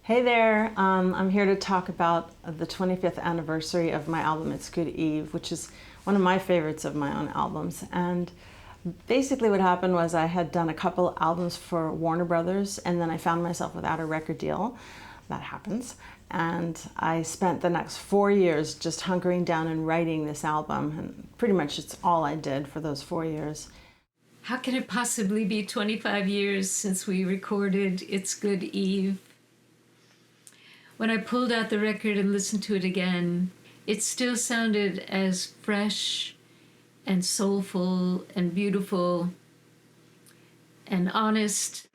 Hey there, I'm here to talk about the 25th anniversary of my album It's Good Eve, which is one of my favorites of my own albums. And basically what happened was I had done a couple albums for Warner Brothers, and then I found myself without a record deal. That happens. And I spent the next 4 years just hunkering down and writing this album, and pretty much it's all I did for those 4 years. How can it possibly be 25 years since we recorded It's Good Eve? When I pulled out the record and listened to it again, it still sounded as fresh and soulful and beautiful and honest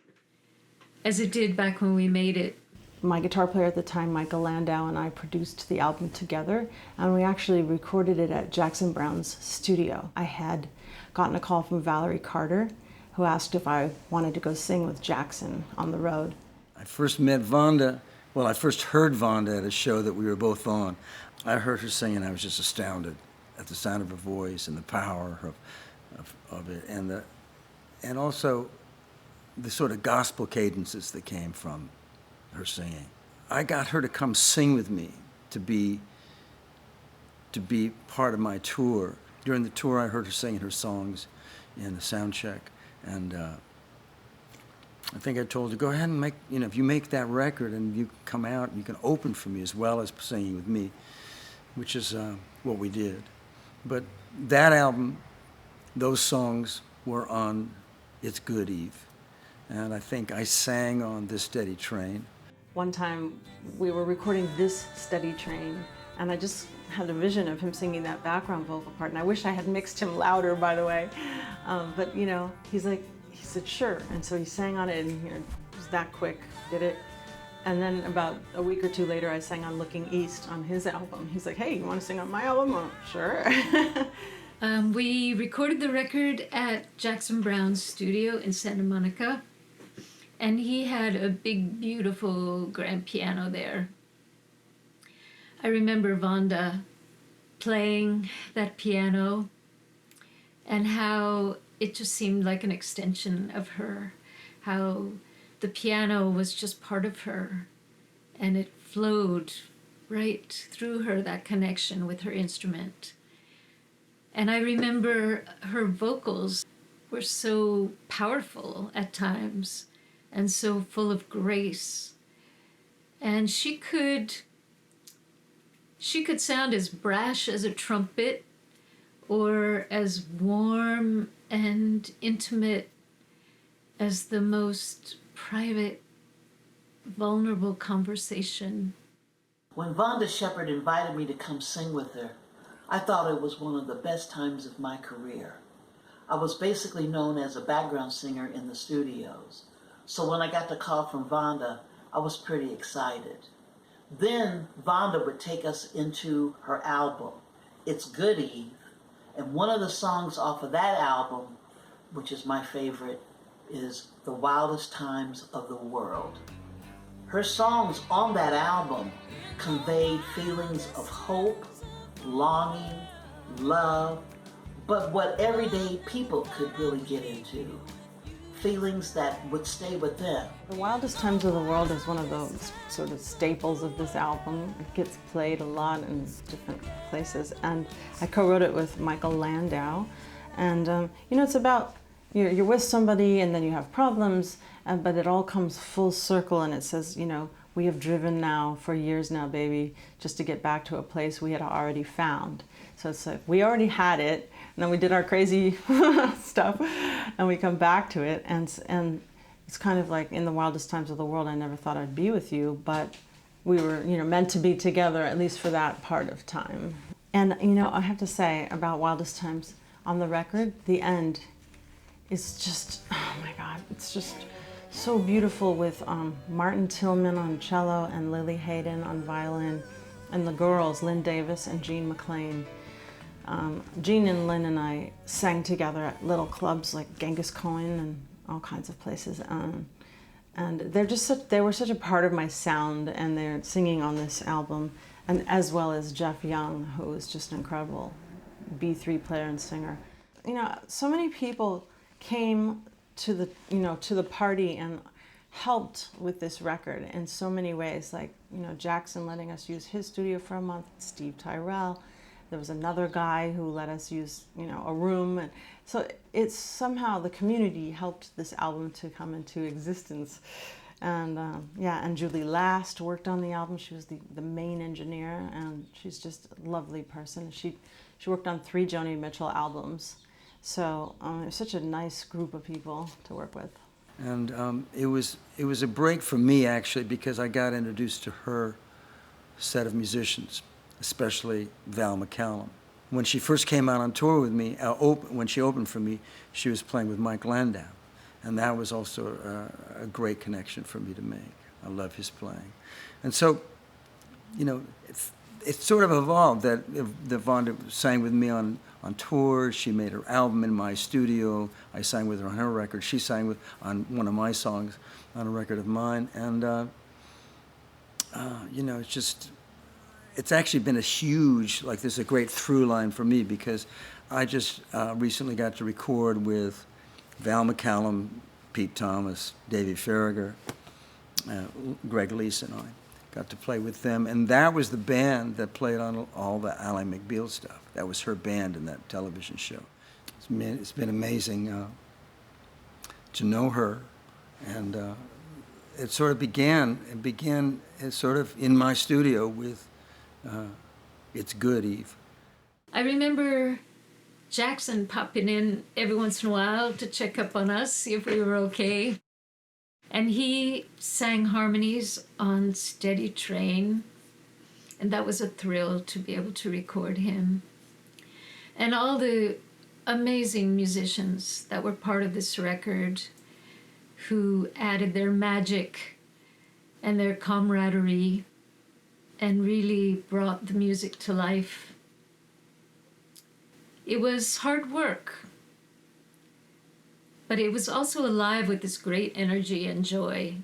as it did back when we made it. My guitar player at the time, Michael Landau, and I produced the album together, and we actually recorded it at Jackson Browne's studio. I had gotten a call from Valerie Carter, who asked if I wanted to go sing with Jackson on the road. I first met Vonda, I first heard Vonda at a show that we were both on. I heard her sing and I was just astounded at the sound of her voice and the power of it, and also the sort of gospel cadences that came from her singing. I got her to come sing with me, to be part of my tour. During the tour, I heard her singing her songs in the sound check, and I think I told her, go ahead and if you make that record and you come out, you can open for me as well as singing with me, which is what we did. But that album, those songs were on It's Good Eve, and I think I sang on This Steady Train. One time we were recording This Steady Train, and I just had a vision of him singing that background vocal part, and I wish I had mixed him louder, by the way. But he said sure, and so he sang on it, and it was that quick, did it. And then about a week or two later, I sang on Looking East on his album. He's like, hey, you want to sing on my album? Oh, sure. We recorded the record at Jackson Browne's studio in Santa Monica, and he had a big, beautiful grand piano there. I remember Vonda playing that piano and how it just seemed like an extension of her, how the piano was just part of her, and it flowed right through her, that connection with her instrument. And I remember her vocals were so powerful at times and so full of grace. And she could sound as brash as a trumpet or as warm and intimate as the most private, vulnerable conversation. When Vonda Shepard invited me to come sing with her, I thought it was one of the best times of my career. I was basically known as a background singer in the studios. So when I got the call from Vonda, I was pretty excited. Then Vonda would take us into her album, It's Good Eve, and one of the songs off of that album, which is my favorite, is The Wildest Times of the World. Her songs on that album conveyed feelings of hope, longing, love, but what everyday people could really get into. Feelings that would stay with them. The Wildest Times of the World is one of those sort of staples of this album. It gets played a lot in different places, and I co-wrote it with Michael Landau. And it's about you're with somebody and then you have problems, but it all comes full circle, and it says, we have driven now for years now, baby, just to get back to a place we had already found. So it's like we already had it, and then we did our crazy stuff, and we come back to it, and it's kind of like in the wildest times of the world, I never thought I'd be with you, but we were, meant to be together, at least for that part of time. And, I have to say about Wildest Times, on the record, the end is just, oh my God, it's just so beautiful with Martin Tillman on cello and Lily Hayden on violin, and the girls, Lynn Davis and Jean McLean. Jean and Lynn and I sang together at little clubs like Genghis Cohen and all kinds of places. And they were such a part of my sound, and they're singing on this album, and as well as Jeff Young, who is just an incredible B3 player and singer. So many people came to the party and helped with this record in so many ways. Like, you know, Jackson letting us use his studio for a month, Steve Tyrell. There was another guy who let us use, you know, a room. And so it's somehow the community helped this album to come into existence. And yeah, and Julie Last worked on the album. She was the main engineer, and she's just a lovely person. She worked on 3 Joni Mitchell albums. So it was such a nice group of people to work with. And it was a break for me, actually, because I got introduced to her set of musicians, especially Val McCallum. When she first came out on tour with me, when she opened for me, she was playing with Mike Landau. And that was also a great connection for me to make. I love his playing. And so, you know, it sort of evolved that Vonda sang with me on tour. She made her album in my studio. I sang with her on her record. She sang on one of my songs on a record of mine. And, you know, it's actually been a huge, like, there's a great through line for me, because I just recently got to record with Val McCallum, Pete Thomas, Davey Farragher, Greg Leese, and I got to play with them. And that was the band that played on all the Ally McBeal stuff. That was her band in that television show. It's been amazing to know her. And it sort of began sort of in my studio with It's Good, Eve. I remember Jackson popping in every once in a while to check up on us, see if we were okay. And he sang harmonies on Steady Train, and that was a thrill to be able to record him. And all the amazing musicians that were part of this record who added their magic and their camaraderie and really brought the music to life. It was hard work, but it was also alive with this great energy and joy.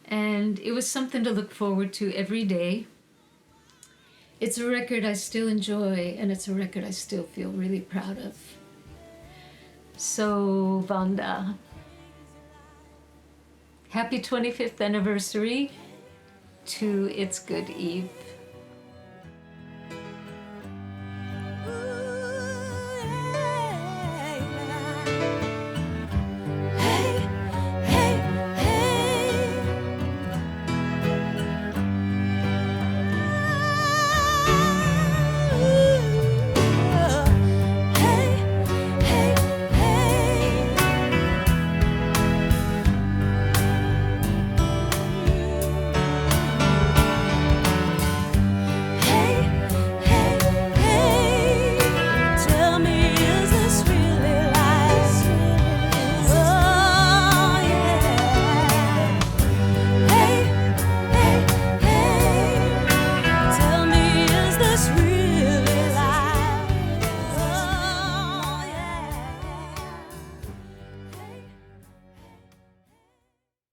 And it was something to look forward to every day. It's a record I still enjoy, and it's a record I still feel really proud of. So, Vonda, happy 25th anniversary to It's Good, Eve.